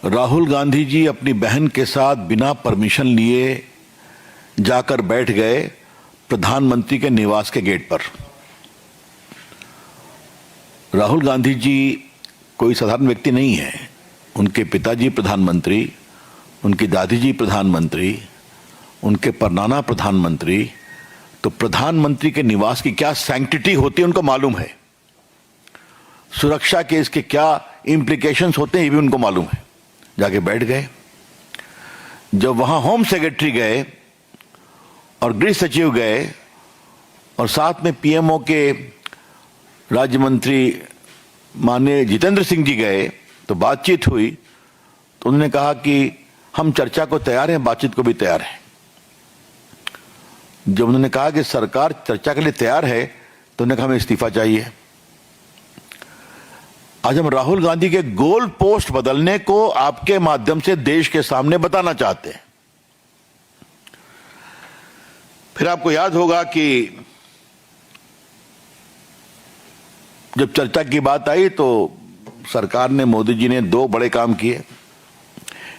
राहुल गांधी जी अपनी बहन के साथ बिना परमिशन लिए जाकर बैठ गए प्रधानमंत्री के निवास के गेट पर। राहुल गांधी जी कोई साधारण व्यक्ति नहीं है। उनके पिताजी प्रधानमंत्री, उनकी दादी जी प्रधानमंत्री, उनके परनाना प्रधानमंत्री, तो प्रधानमंत्री के निवास की क्या सैंक्टिटी होती है उनको मालूम है। सुरक्षा के इसके क्या इम्प्लीकेशंस होते हैं ये भी उनको मालूम है। जाके बैठ गए। जब वहां होम सेक्रेटरी गए और गृह सचिव गए और साथ में पीएमओ के राज्य मंत्री माननीय जितेंद्र सिंह जी गए तो बातचीत हुई, तो उन्होंने कहा कि हम चर्चा को तैयार हैं, बातचीत को भी तैयार हैं। जब उन्होंने कहा कि सरकार चर्चा के लिए तैयार है तो उन्होंने कहा हमें इस्तीफा चाहिए। आज हम राहुल गांधी के गोल पोस्ट बदलने को आपके माध्यम से देश के सामने बताना चाहते हैं। फिर आपको याद होगा कि जब चर्चा की बात आई तो सरकार ने, मोदी जी ने दो बड़े काम किए।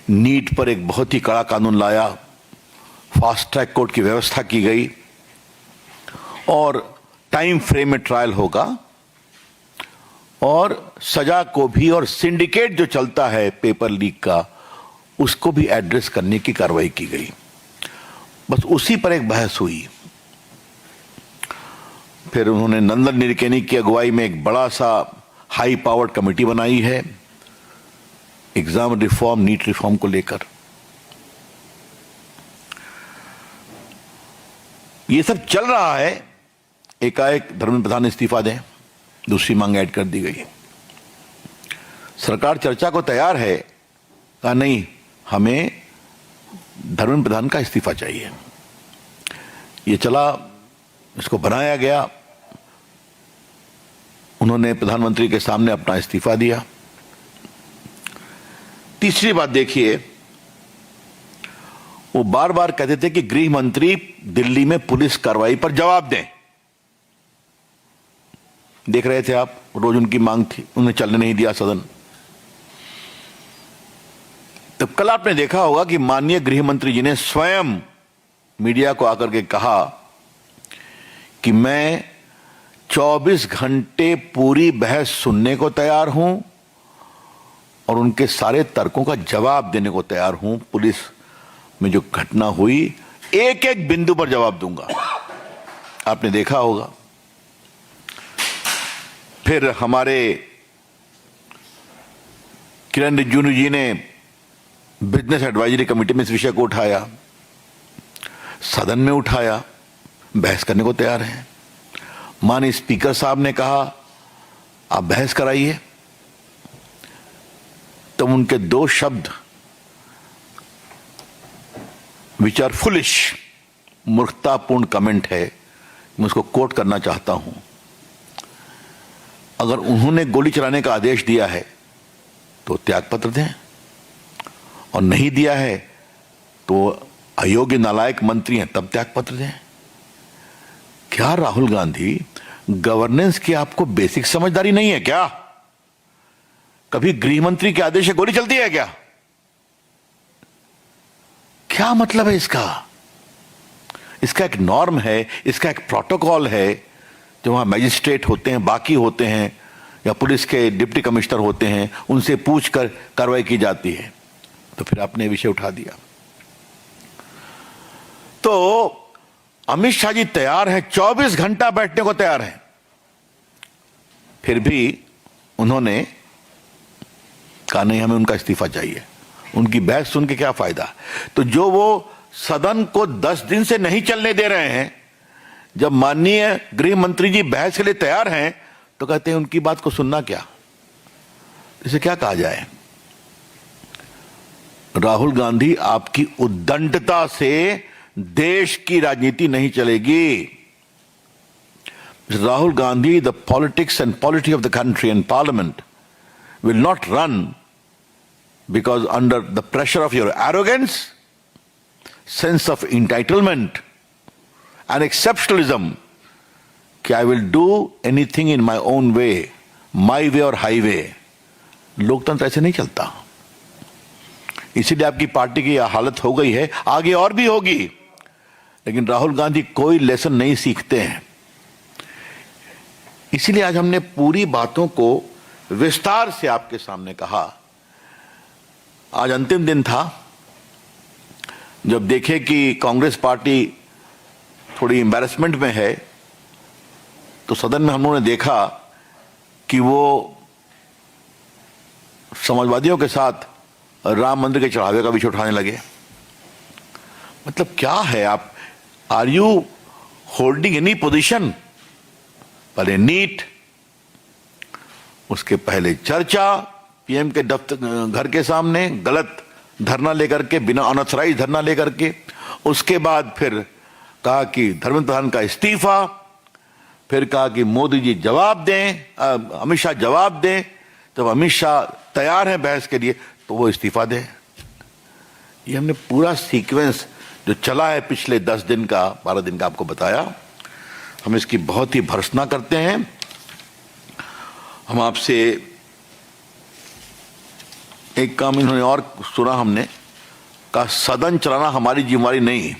नीट पर एक बहुत ही कड़ा कानून लाया, फास्ट ट्रैक कोर्ट की व्यवस्था की गई और टाइम फ्रेम में ट्रायल होगा और सजा को भी, और सिंडिकेट जो चलता है पेपर लीक का उसको भी एड्रेस करने की कार्रवाई की गई। बस उसी पर एक बहस हुई। फिर उन्होंने नंदन निलेकनी की अगुवाई में एक बड़ा सा हाई पावर्ड कमेटी बनाई है एग्जाम रिफॉर्म, नीट रिफॉर्म को लेकर। ये सब चल रहा है, एकाएक धर्मेंद्र प्रधान इस्तीफा दें, दूसरी मांग ऐड कर दी गई। सरकार चर्चा को तैयार है, कहा नहीं हमें धर्मेंद्र प्रधान का इस्तीफा चाहिए। ये चला, इसको बनाया गया। उन्होंने प्रधानमंत्री के सामने अपना इस्तीफा दिया। तीसरी बात देखिए, वो बार बार कहते थे कि गृह मंत्री दिल्ली में पुलिस कार्रवाई पर जवाब दें। देख रहे थे आप, रोज उनकी मांग थी, उन्हें चलने नहीं दिया सदन। तो कल आपने देखा होगा कि माननीय गृह मंत्री जी ने स्वयं मीडिया को आकर के कहा कि मैं 24 घंटे पूरी बहस सुनने को तैयार हूं और उनके सारे तर्कों का जवाब देने को तैयार हूं। पुलिस में जो घटना हुई एक एक बिंदु पर जवाब दूंगा। आपने देखा होगा। फिर हमारे किरण रिजिजू जी ने बिजनेस एडवाइजरी कमेटी में इस विषय को उठाया, सदन में उठाया, बहस करने को तैयार हैं। माननीय स्पीकर साहब ने कहा आप बहस कराइए, तो उनके दो शब्द विच आर फुलिश, मूर्खतापूर्ण कमेंट है, मैं उसको कोट करना चाहता हूं। अगर उन्होंने गोली चलाने का आदेश दिया है तो त्यागपत्र दें, और नहीं दिया है तो अयोग्य नालायक मंत्री हैं तब त्यागपत्र दें। क्या राहुल गांधी, गवर्नेंस की आपको बेसिक समझदारी नहीं है क्या? कभी गृह मंत्री के आदेश से गोली चलती है क्या? क्या मतलब है इसका? इसका एक नॉर्म है, इसका एक प्रोटोकॉल है। जो वहां मैजिस्ट्रेट होते हैं, बाकी होते हैं, या पुलिस के डिप्टी कमिश्नर होते हैं, उनसे पूछकर कार्रवाई की जाती है। तो फिर आपने विषय उठा दिया। तो अमित शाह जी तैयार हैं, 24 घंटा बैठने को तैयार हैं, फिर भी उन्होंने कहा नहीं हमें उनका इस्तीफा चाहिए। उनकी बहस सुन के क्या फायदा? तो जो वो सदन को 10 दिन से नहीं चलने दे रहे हैं, जब माननीय गृह मंत्री जी बहस के लिए तैयार हैं तो कहते हैं उनकी बात को सुनना क्या? इसे क्या कहा जाए? राहुल गांधी, आपकी उद्दंडता से देश की राजनीति नहीं चलेगी। Rahul Gandhi, the politics and polity of the country and parliament will not run because under the pressure of your arrogance, sense of entitlement and exceptionalism, कि I will do anything in my own way, my way or highway। लोकतंत्र ऐसे नहीं चलता। इसीलिए आपकी party की यह हालत हो गई है, आगे और भी होगी। लेकिन राहुल गांधी कोई लेसन नहीं सीखते हैं। इसीलिए आज हमने पूरी बातों को विस्तार से आपके सामने कहा। आज अंतिम दिन था, जब देखे कि कांग्रेस पार्टी थोड़ी एम्बैरेसमेंट में है, तो सदन में हम लोगों ने देखा कि वो समाजवादियों के साथ राम मंदिर के चढ़ावे का विषय उठाने लगे। मतलब क्या है, आप are you holding any position? पहले नीट, उसके पहले चर्चा पीएम के दफ्तर घर के सामने गलत धरना लेकर के, बिना अनऑथराइज धरना लेकर के, उसके बाद फिर कहा कि धर्मेंद्र प्रधान का इस्तीफा, फिर कहा कि मोदी जी जवाब दें, अमित शाह जवाब दें। जब अमित शाह तैयार हैं बहस के लिए तो वो इस्तीफा दें। ये हमने पूरा सीक्वेंस जो चला है पिछले 10 दिन का, 12 दिन का आपको बताया। हम इसकी बहुत ही भर्त्सना करते हैं। हम आपसे एक काम इन्होंने और सुना, हमने कहा सदन चलाना हमारी जिम्मेवारी नहीं,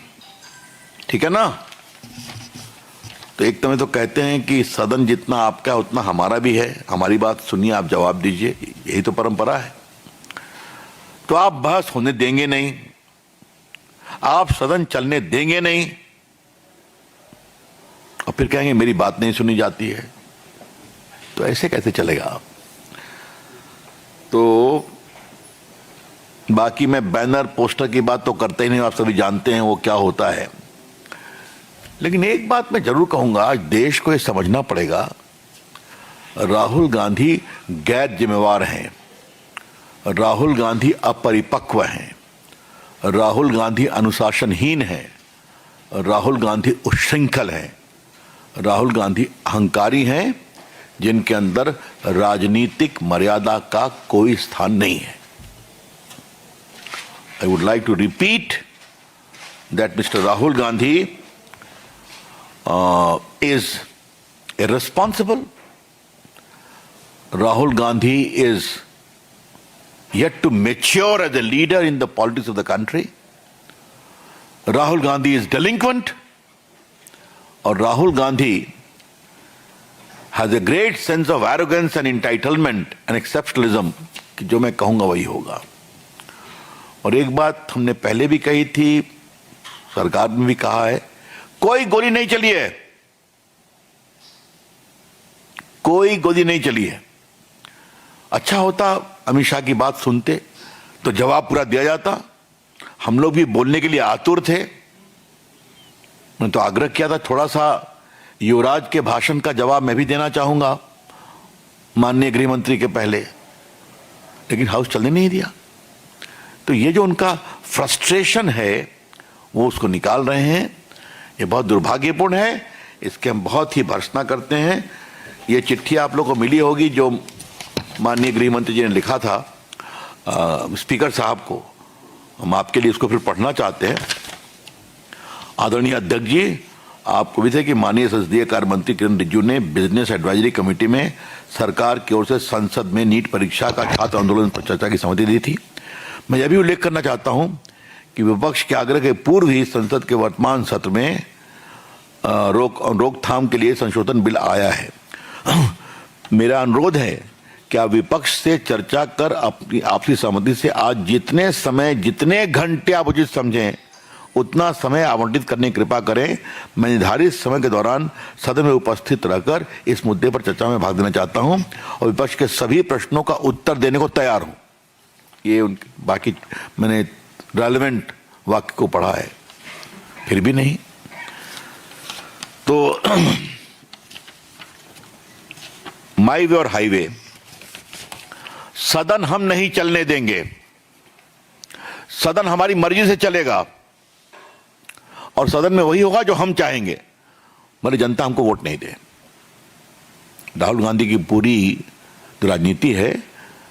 ठीक है ना। तो एक समय तो कहते हैं कि सदन जितना आपका उतना हमारा भी है, हमारी बात सुनिए, आप जवाब दीजिए, यही तो परंपरा है। तो आप बहस होने देंगे नहीं, आप सदन चलने देंगे नहीं, और फिर कहेंगे मेरी बात नहीं सुनी जाती है। तो ऐसे कैसे चलेगा? तो बाकी मैं बैनर पोस्टर की बात तो करते ही नहीं, आप सभी जानते हैं वो क्या होता है। लेकिन एक बात मैं जरूर कहूंगा, आज देश को ये समझना पड़ेगा, राहुल गांधी गैर जिम्मेवार हैं, राहुल गांधी अपरिपक्व हैं, राहुल गांधी अनुशासनहीन हैं, राहुल गांधी उच्छृंखल हैं, राहुल गांधी अहंकारी हैं, जिनके अंदर राजनीतिक मर्यादा का कोई स्थान नहीं है। I would like to repeat that Mr. Rahul Gandhi is irresponsible. Rahul Gandhi is yet to mature as a leader in the politics of the country. Rahul Gandhi is delinquent. और Rahul Gandhi has a great sense of arrogance and entitlement and exceptionalism, कि जो मैं कहूंगा वही होगा। और एक बात हमने पहले भी कही थी, सरकार में भी कहा है, कोई गोली नहीं चली है, कोई गोली नहीं चली है। अच्छा होता अमित शाह की बात सुनते तो जवाब पूरा दिया जाता। हम लोग भी बोलने के लिए आतुर थे। मैं तो आग्रह किया था, थोड़ा सा युवराज के भाषण का जवाब मैं भी देना चाहूंगा माननीय गृह मंत्री के पहले, लेकिन हाउस चलने नहीं दिया। तो ये जो उनका फ्रस्ट्रेशन है वो उसको निकाल रहे हैं, ये बहुत दुर्भाग्यपूर्ण है। इसके हम बहुत ही भर्त्सना करते हैं। ये चिट्ठी आप लोगों को मिली होगी जो माननीय गृह मंत्री जी ने लिखा था स्पीकर साहब को, हम आपके लिए इसको फिर पढ़ना चाहते हैं। आदरणीय अध्यक्ष जी, आपको भी थे कि माननीय संसदीय कार्य मंत्री किरण रिजिजू ने बिजनेस एडवाइजरी कमेटी में सरकार की ओर से संसद में नीट परीक्षा का छात्र आंदोलन पर चर्चा की सहमति दी थी। मैं यह भी उल्लेख करना चाहता हूं कि विपक्ष के आग्रह के पूर्व ही संसद के वर्तमान सत्र में रोकथाम के लिए संशोधन बिल आया है। मेरा अनुरोध है कि आप विपक्ष से चर्चा कर अपनी आपसी सहमति से आज जितने घंटे आप उचित समझें उतना समय आवंटित करने की कृपा करें। मैं निर्धारित समय के दौरान सदन में उपस्थित रहकर इस मुद्दे पर चर्चा में भाग लेना चाहता हूं और विपक्ष के सभी प्रश्नों का उत्तर देने को तैयार हूं। ये बाकी मैंने रेलेवेंट वाक्य को पढ़ा है, फिर भी नहीं। तो माई वे और हाईवे, सदन हम नहीं चलने देंगे, सदन हमारी मर्जी से चलेगा और सदन में वही होगा जो हम चाहेंगे, मगर जनता हमको वोट नहीं दे। राहुल गांधी की पूरी जो राजनीति है,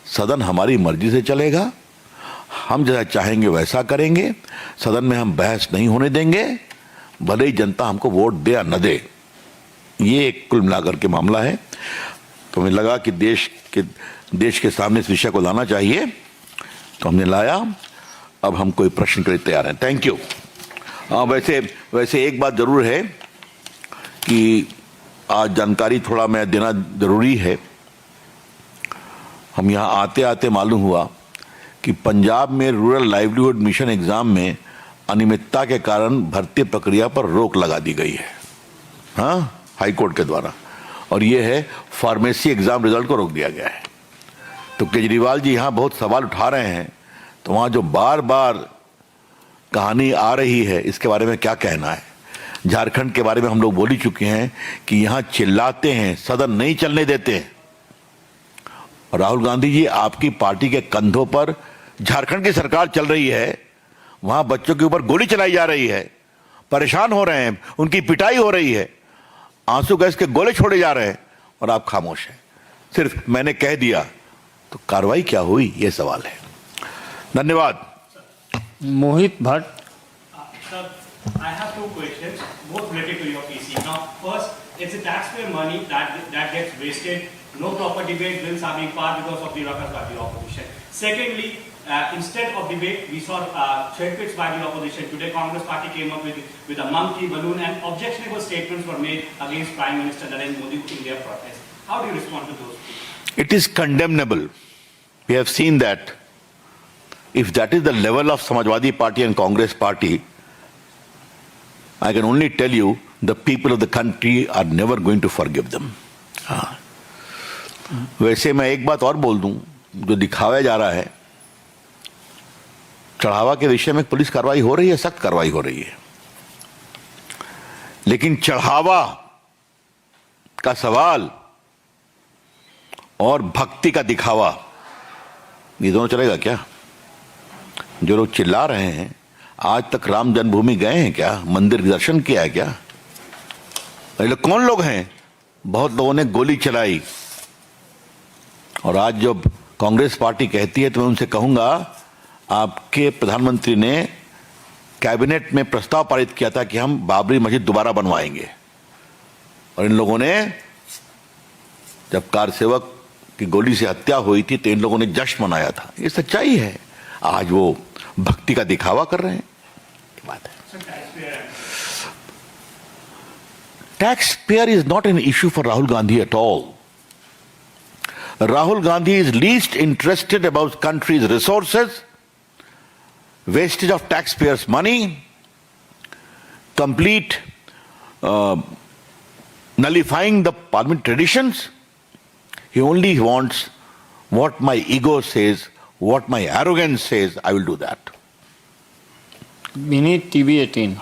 सदन हमारी मर्जी से चलेगा, हम जैसा चाहेंगे वैसा करेंगे, सदन में हम बहस नहीं होने देंगे, भले ही जनता हमको वोट दे या न दे। ये एक कुल मिलाकर के मामला है। तो हमें लगा कि देश के सामने इस विषय को लाना चाहिए, तो हमने लाया। अब हम कोई प्रश्न के लिए तैयार हैं। Thank you. वैसे एक बात जरूर है कि आज जानकारी थोड़ा मैं देना जरूरी है। हम यहाँ आते आते मालूम हुआ कि पंजाब में रूरल लाइवलीहुड मिशन एग्जाम में अनियमितता के कारण भर्ती प्रक्रिया पर रोक लगा दी गई है, हाँ, हाई कोर्ट के द्वारा। और ये है फार्मेसी एग्जाम रिजल्ट को रोक दिया गया है। तो केजरीवाल जी यहाँ बहुत सवाल उठा रहे हैं, तो वहाँ जो बार बार कहानी आ रही है इसके बारे में क्या कहना है? झारखंड के बारे में हम लोग बोल ही चुके हैं कि यहाँ चिल्लाते हैं, सदन नहीं चलने देते हैं। और राहुल गांधी जी, आपकी पार्टी के कंधों पर झारखंड की सरकार चल रही है, वहां बच्चों के ऊपर गोली चलाई जा रही है, परेशान हो रहे हैं, उनकी पिटाई हो रही है, आंसू गैस के गोले छोड़े जा रहे हैं, और आप खामोश हैं। सिर्फ मैंने कह दिया तो कार्रवाई क्या हुई, ये सवाल है। धन्यवाद। मोहित Bhatt. Sir, I have two questions, both related to your PC. Now, first, it's the taxpayer money that gets wasted. No proper debate, bills are being passed because of the ruckus by the opposition. Secondly, instead of debate, we saw threats by the opposition. Today, Congress party came up with a monkey balloon, and objectionable statements were made against Prime Minister Narendra Modi in their protest. How do you respond to those? It is condemnable. We have seen that. If that is the level of Samajwadi Party and Congress Party, I can only tell you the people of the country are never going to forgive them. हाँ। वैसे मैं एक बात और बोल दूं, जो दिखाया जा रहा है, चढ़ावा के विषय में पुलिस कार्रवाई हो रही है, सख्त कार्रवाई हो रही है, लेकिन चढ़ावा का सवाल और भक्ति का दिखावा, ये दोनों चलेगा क्या? जो लोग चिल्ला रहे हैं, आज तक राम जन्मभूमि गए हैं क्या? मंदिर दर्शन किया है क्या? ये लोग कौन लोग हैं? बहुत लोगों ने गोली चलाई। और आज जब कांग्रेस पार्टी कहती है तो मैं उनसे कहूंगा, आपके प्रधानमंत्री ने कैबिनेट में प्रस्ताव पारित किया था कि हम बाबरी मस्जिद दोबारा बनवाएंगे, और इन लोगों ने, जब कार सेवक की गोली से हत्या हुई थी तो इन लोगों ने जश्न मनाया था। ये सच्चाई है। आज वो भक्ति का दिखावा कर रहे हैं, बात है। Taxpayer is not an issue for Rahul Gandhi at all. Rahul Gandhi is least interested about country's resources, wastage of taxpayers' money, complete nullifying the parliament traditions. He only wants what my ego says, what my arrogance says, I will do that. Vineet TV 18।